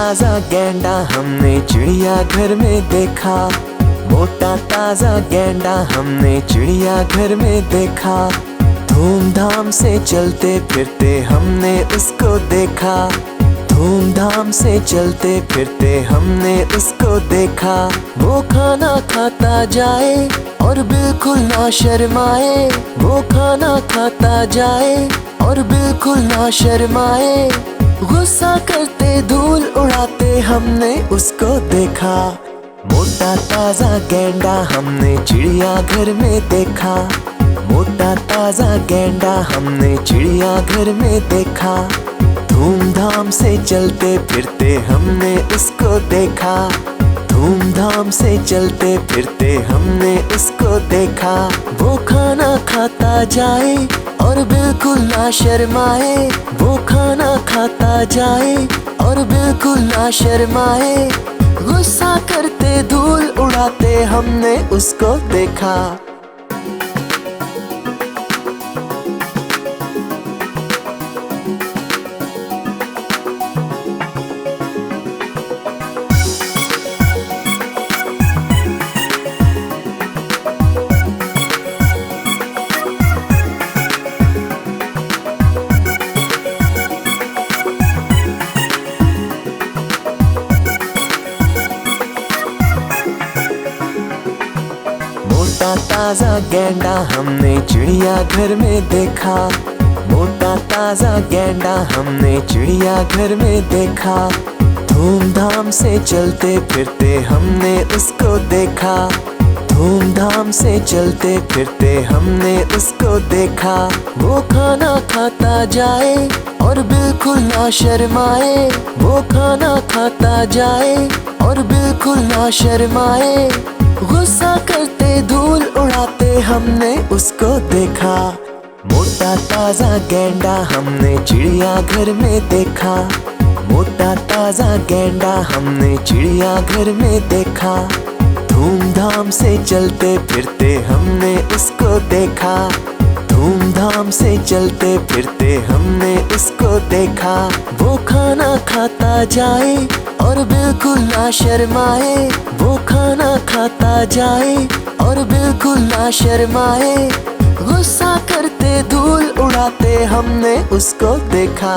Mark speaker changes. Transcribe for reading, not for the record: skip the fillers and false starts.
Speaker 1: ताजा गैंडा हमने चिड़िया घर में देखा। मोटा ताजा गैंडा हमने चिड़िया घर में देखा। धूमधाम से चलते फिरते हमने उसको देखा। धूमधाम से चलते फिरते हमने उसको देखा। वो खाना खाता जाए और बिल्कुल ना शर्माए। वो खाना खाता जाए और बिल्कुल ना शर्माए। गुस्सा करते धूल उड़ाते हमने उसको देखा। मोटा ताजा गैंडा हमने चिड़िया घर में देखा। मोटा ताजा गैंडा हमने चिड़िया घर में देखा। धूमधाम से चलते फिरते हमने उसको देखा। धूमधाम से चलते फिरते हमने उसको देखा। वो खाना खाता जाए और बिल्कुल ना शर्माए। वो खाना खाता जाए और बिल्कुल ना शर्माए। गुस्सा करते धूल उड़ाते हमने उसको देखा। मोटा ताजा गैंडा हमने चिड़िया घर में देखा। मोटा ताजा गैंडा हमने चिड़िया घर में देखा। धूमधाम से चलते फिरते हमने उसको देखा। धूमधाम से चलते फिरते हमने उसको देखा। वो खाना खाता जाए और बिल्कुल ना शर्माए। वो खाना खाता जाए और बिल्कुल ना शर्माए। गुस्सा करते धूल उड़ाते हमने उसको देखा। मोटा ताजा गैंडा हमने चिड़िया घर में देखा। मोटा ताजा गैंडा हमने चिड़िया घर में देखा। धूमधाम से चलते फिरते हमने उसको देखा। धूमधाम से चलते फिरते हमने उसको देखा। वो खाना खाता जाए और बिल्कुल ना शर्माए। वो खाना खाता जाए और बिल्कुल ना शर्माए। गुस्सा करते धूल उड़ाते हमने उसको देखा।